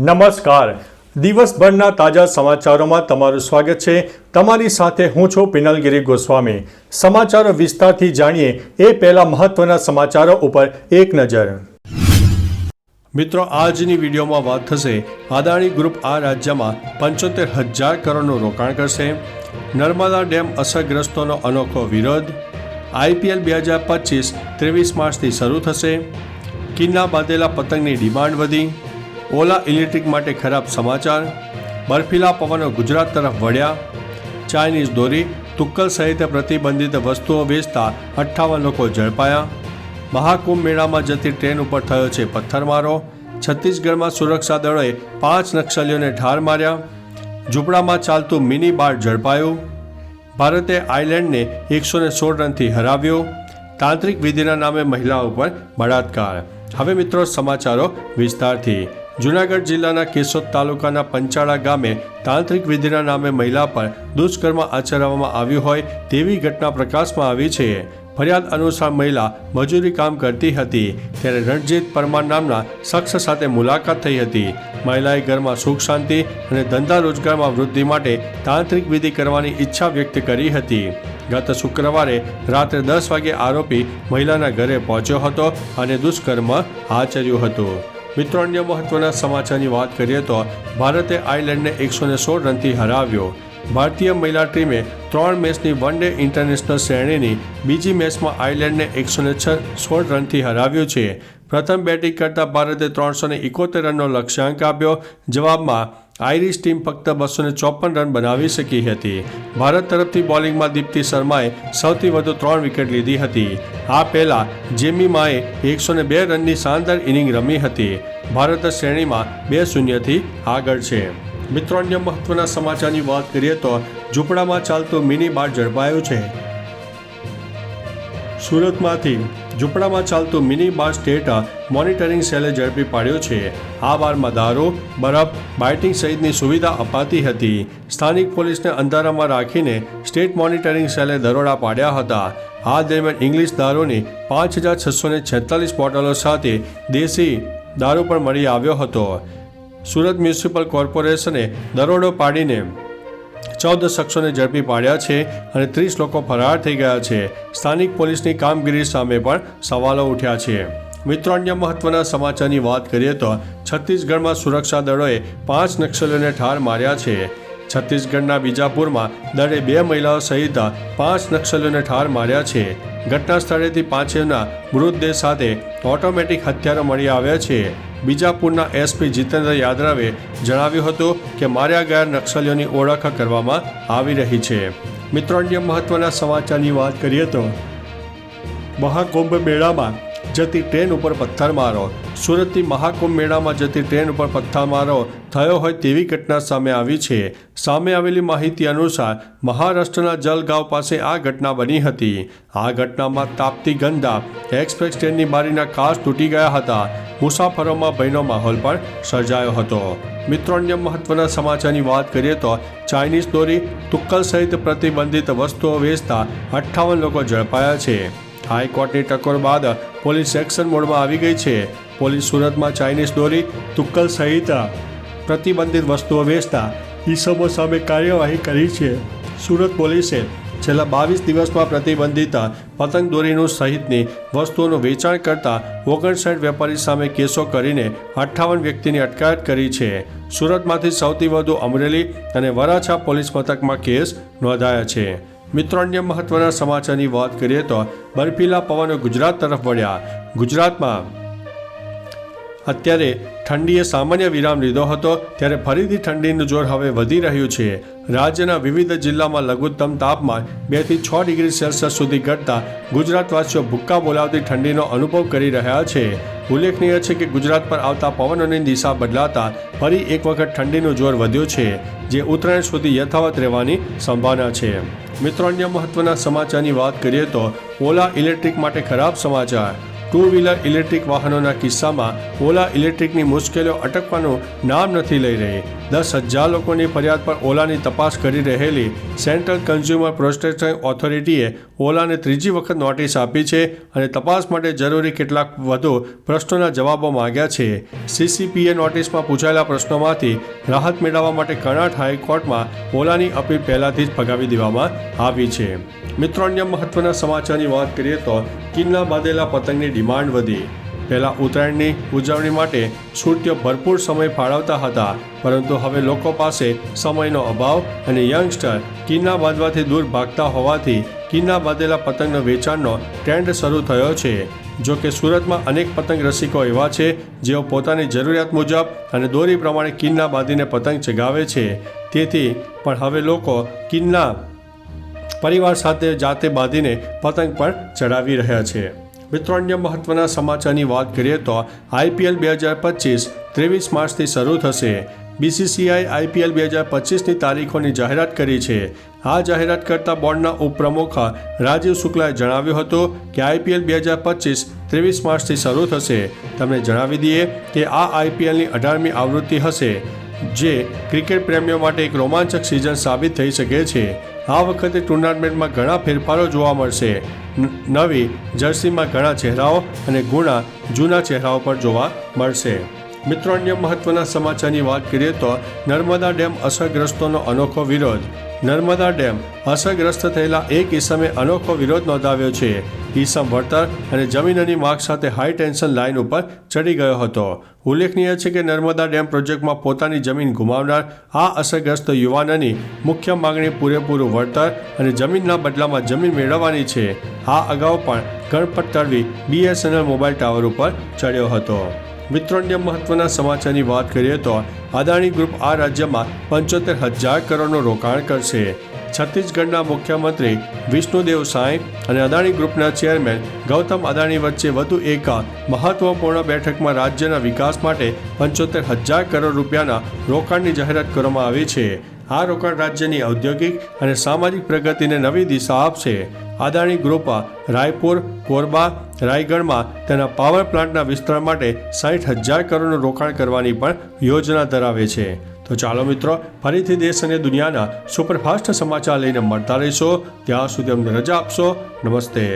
નમસ્કાર. દિવસભરના તાજા સમાચારોમાં તમારું સ્વાગત છે. તમારી સાથે હું છું પિનલગીરી ગોસ્વામી. સમાચારો વિસ્તારથી જાણીએ એ પહેલા મહત્વના સમાચારો ઉપર એક નજર. મિત્રો, આજની વિડીયોમાં વાત થશે અદાણી ગ્રુપ આ રાજ્યમાં 75,000 કરોડનું રોકાણ કરશે. નર્મદા ડેમ અસરગ્રસ્તોનો અનોખો વિરોધ. IPL 2025 23 માર્ચથી શરૂ થશે. કિન્ના બાંધેલા પતંગની ડિમાન્ડ વધી. ઓલા ઇલેક્ટ્રિક માટે ખરાબ સમાચાર. બર્ફીલા પવનો ગુજરાત તરફ વળ્યા. ચાઇનીઝ દોરી, તુક્કલ સહિત પ્રતિબંધિત વસ્તુઓ વેચતા 58 લોકો ઝડપાયા. મહાકુંભ મેળામાં જતી ટ્રેન ઉપર થયો છે પથ્થરમારો. છત્તીસગઢમાં સુરક્ષા દળોએ 5 નક્સલીઓને ઠાર માર્યા. ઝૂંપડામાં ચાલતું મિની બાર ઝડપાયું. ભારતે આયર્લેન્ડને 116 રનથી હરાવ્યો. તાંત્રિક વિધિના નામે મહિલા ઉપર બળાત્કાર. હવે મિત્રો સમાચારો વિસ્તારથી. જૂનાગઢ જિલ્લાના કેશોદ તાલુકાના પંચાળા ગામે તાંત્રિક વિધિના નામે મહિલા પર દુષ્કર્મ આચરવામાં આવ્યું હોય તેવી ઘટના પ્રકાશમાં આવી છે. ફરિયાદ અનુસાર મહિલા મજૂરી કામ કરતી હતી ત્યારે રણજીત પરમાર નામના શખ્સ સાથે મુલાકાત થઈ હતી. મહિલાએ ઘરમાં સુખ શાંતિ અને ધંધા રોજગારમાં વૃદ્ધિ માટે તાંત્રિક વિધિ કરવાની ઈચ્છા વ્યક્ત કરી હતી. ગત શુક્રવારે રાત્રે 10 વાગે આરોપી મહિલાના ઘરે પહોંચ્યો હતો અને દુષ્કર્મ આચર્યું હતું. મિત્રો, અન્ય મહત્વના સમાચારની વાત કરીએ તો ભારતે આયર્લેન્ડને 116 રનથી હરાવ્યો. ભારતીય મહિલા ટીમે 3 મેચની વન ડે ઇન્ટરનેશનલ શ્રેણીની બીજી મેચમાં આયર્લેન્ડને 116 રનથી હરાવ્યું છે. પ્રથમ બેટિંગ કરતાં ભારતે 371 રનનો લક્ષ્યાંક આપ્યો. જવાબમાં આયરિશ ટીમ ફક્ત 254 રન બનાવી શકી હતી. ભારત તરફથી બોલિંગમાં દીપ્તિ શર્માએ સૌથી વધુ 3 વિકેટ લીધી હતી. આ પહેલા જેમિમાએ 102 રનની શાનદાર ઇનિંગ રમી હતી. ભારત શ્રેણીમાં 2-0થી આગળ છે. મિત્રો, અન્ય મહત્વના સમાચારની વાત કરીએ તો ઝૂંપડામાં ચાલતું મિની બાર ઝડપાયું છે. સુરતમાંથી ઝૂંપડામાં ચાલતું મિની બાર સ્ટેટ મોનિટરિંગ સેલે ઝડપી પાડ્યું છે. આ બારમાં દારૂ, બરફ, બાઇટિંગ સહિતની સુવિધા અપાતી હતી. સ્થાનિક પોલીસને અંધારામાં રાખીને સ્ટેટ મોનિટરિંગ સેલે દરોડા પાડ્યા હતા. આ દરમિયાન ઇંગ્લિશ દારૂની 5,646 બોટલો સાથે દેશી દારૂ પણ મળી આવ્યો હતો. સુરત મ્યુનિસિપલ કોર્પોરેશને દરોડો પાડીને 14 શખ્સોને ઝડપી પાડ્યા છે અને 30 લોકો ફરાર થઈ ગયા છે. સ્થાનિક પોલીસની કામગીરી સામે પણ સવાલો ઉઠ્યા છે. મિત્રો, અન્ય મહત્વના સમાચારની વાત કરીએ તો છત્તીસગઢમાં સુરક્ષા દળોએ 5 નક્સલીઓને ઠાર માર્યા છે. છત્તીસગઢના બીજાપુરમાં દળે 2 મહિલાઓ સહિત 5 નક્સલીઓને ઠાર માર્યા છે. ઘટના સ્થળેથી 5 મૃતદેહ સાથે ઓટોમેટિક હથિયારો મળી આવ્યા છે. બીજાપુરના SP જીતેન્દ્ર યાદવે જણાવ્યું હતું કે માર્યા ગયા નક્સલીઓની ઓળખ કરવામાં આવી રહી છે. મિત્રો, અન્ય મહત્વના સમાચારની વાત કરીએ તો મહાકુંભ મેળામાં જતી ટ્રેન ઉપર પથ્થરમારો. સુરતથી મહાકુંભ મેળામાં જતી ટ્રેન ઉપર પથ્થરમારો થયો હોય તેવી ઘટના સામે આવી છે. સામે આવેલી માહિતી અનુસાર મહારાષ્ટ્રના જલગાંવ પાસે આ ઘટના બની હતી. આ ઘટનામાં તાપ્તી ગંગા એક્સપ્રેસ ટ્રેનની બારીના કાચ તૂટી ગયા હતા. મુસાફરોમાં ભયનો માહોલ પણ સર્જાયો હતો. મિત્રો, અન્ય મહત્વના સમાચારની વાત કરીએ તો ચાઇનીઝ દોરી, તુક્કલ સહિત પ્રતિબંધિત વસ્તુઓ વેચતા 58 લોકો ઝડપાયા છે. હાઈકોર્ટની ટકોર બાદ પોલીસ એક્શન મોડમાં આવી ગઈ છે. પોલીસ સુરતમાં ચાઇનીઝ દોરી, તુક્કલ સહિત પ્રતિબંધિત વસ્તુઓ વેચતા ઈસમો સામે કાર્યવાહી કરી છે. સુરત પોલીસે છેલ્લા 22 દિવસમાં પ્રતિબંધિત પતંગ દોરીનું સહિતની વસ્તુઓનું વેચાણ કરતા 59 વેપારી સામે કેસો કરીને 58 વ્યક્તિની અટકાયત કરી છે. સુરતમાંથી સૌથી વધુ અમરેલી અને વરાછા પોલીસ મથકમાં કેસ નોંધાયા છે. મિત્રો, અન્ય મહત્વના સમાચારની વાત કરીએ તો બર્ફીલા પવનો ગુજરાત તરફ વળ્યા. ગુજરાતમાં અત્યારે ઠંડીએ સામાન્ય વિરામ લીધો હતો ત્યારે ફરીથી ઠંડીનું જોર હવે વધી રહ્યું છે. રાજ્યના વિવિધ જિલ્લામાં લઘુત્તમ તાપમાન 2 થી 6 ડિગ્રી સેલ્સિયસ સુધી ઘટતા ગુજરાતવાસીઓ ભૂક્કા બોલાવતી ઠંડીનો અનુભવ કરી રહ્યા છે. ઉલ્લેખનીય છે કે ગુજરાત પર આવતા પવનોની દિશા બદલાતા ફરી એક વખત ઠંડીનું જોર વધ્યું છે, જે ઉત્તરાયણ સુધી યથાવત રહેવાની સંભાવના છે. મિત્રો, અન્ય મહત્વના સમાચારની વાત કરીએ તો ઓલા ઇલેક્ટ્રિક માટે ખરાબ સમાચાર. 2 વ્હીલર ઇલેક્ટ્રિક વાહનોના કિસ્સામાં ઓલા ઇલેક્ટ્રિકની મુશ્કેલીઓ અટકવાનું નામ નથી લઈ રહી. 10,000 લોકોની ફરિયાદ પર ઓલાની તપાસ કરી રહેલી સેન્ટ્રલ કન્ઝ્યુમર પ્રોટેક્શન ઓથોરિટીએ ઓલાને ત્રીજી વખત નોટિસ આપી છે અને તપાસ માટે જરૂરી કેટલાક વધુ પ્રશ્નોના જવાબો માંગ્યા છે. CCPએ નોટિસમાં પૂછાયેલા પ્રશ્નોમાંથી રાહત મેળવવા માટે કર્ણાટક હાઈકોર્ટમાં ઓલાની અપીલ પહેલાથી જ ફગાવી દેવામાં આવી છે. મિત્રો, અન્ય મહત્વના સમાચારની વાત કરીએ તો કિન્ના બાંધેલા પતંગની ડિમાન્ડ વધી. પહેલાં ઉત્તરાયણની ઉજવણી માટે સુરતીઓ ભરપૂર સમય ફાળવતા હતા, પરંતુ હવે લોકો પાસે સમયનો અભાવ અને યંગસ્ટર કિન્ના બાંધવાથી દૂર ભાગતા હોવાથી કિન્ના બાંધેલા પતંગનો વેચાણનો ટ્રેન્ડ શરૂ થયો છે. જો કે સુરતમાં અનેક પતંગ રસિકો એવા છે જેઓ પોતાની જરૂરિયાત મુજબ અને દોરી પ્રમાણે કિન્ના બાંધીને પતંગ ચગાવે છે. તેથી પણ હવે લોકો કિન્ના પરિવાર સાથે જાતે બાંધીને પતંગ પણ ચડાવી રહ્યા છે. મિત્રો, અન્ય મહત્વના સમાચારની વાત કરીએ તો IPL 2025 23 માર્ચથી શરૂ થશે. BCCI IPL 2025ની તારીખોની જાહેરાત કરી છે. આ જાહેરાત કરતા બોર્ડના ઉપપ્રમુખ રાજીવ શુક્લાએ જણાવ્યું હતું કે IPL 2025 23 માર્ચથી શરૂ થશે. તમને જણાવી દઈએ કે આ IPLની 18મી આવૃત્તિ હશે, જે ક્રિકેટ પ્રેમીઓ માટે એક રોમાંચક સિઝન સાબિત થઈ શકે છે. આ વખતે ટુર્નામેન્ટમાં ઘણા ફેરફારો જોવા મળશે. નવી જર્સીમાં ઘણા ચહેરાઓ અને જૂના ચહેરાઓ પર જોવા મળશે. મિત્રો, અન્ય મહત્વના સમાચારની વાત કરીએ તો નર્મદા ડેમ અસરગ્રસ્તોનો અનોખો વિરોધ. નર્મદા ડેમ અસરગ્રસ્ત થયેલા એક ઈસમે અનોખો વિરોધ નોંધાવ્યો છે. ઈસમ વળતર અને જમીનની માગ સાથે હાઈ ટેન્શન લાઇન ઉપર ચડી ગયો હતો. ઉલ્લેખનીય છે કે નર્મદા ડેમ પ્રોજેક્ટમાં પોતાની જમીન ગુમાવનાર આ અસરગ્રસ્ત યુવાનની મુખ્ય માગણી પૂરેપૂરું વળતર અને જમીનના બદલામાં જમીન મેળવવાની છે. આ અગાઉ પણ ગણપત તળવી BSNL મોબાઈલ ટાવર ઉપર ચડ્યો હતો. મિત્રો, અન્ય મહત્વના સમાચારની વાત કરીએ તો અદાણી ગ્રુપ આ રાજ્યમાં 75,000 કરોડનું રોકાણ કરશે. છત્તીસગઢના મુખ્યમંત્રી વિષ્ણુદેવ સાંઈ અને અદાણી ગ્રુપના ચેરમેન ગૌતમ અદાણી વચ્ચે વધુ એક મહત્વપૂર્ણ બેઠકમાં રાજ્યના વિકાસ માટે 75,000 કરોડ રૂપિયાના રોકાણની જાહેરાત કરવામાં આવી છે. આ રોકાણ રાજ્યની ઔદ્યોગિક અને સામાજિક પ્રગતિને નવી દિશા આપશે. અદાણી ગ્રુપ રાયપુર, કોરબા, રાયગઢમાં તેના પાવર પ્લાન્ટના વિસ્તરણ માટે 60,000 કરોડનું રોકાણ કરવાની પણ યોજના ધરાવે છે. તો ચાલો મિત્રો, ફરીથી દેશ અને દુનિયાના સુપરફાસ્ટ સમાચાર લઈને મળતા રહીશો. ત્યાં સુધી અમને રજા આપશો. નમસ્તે.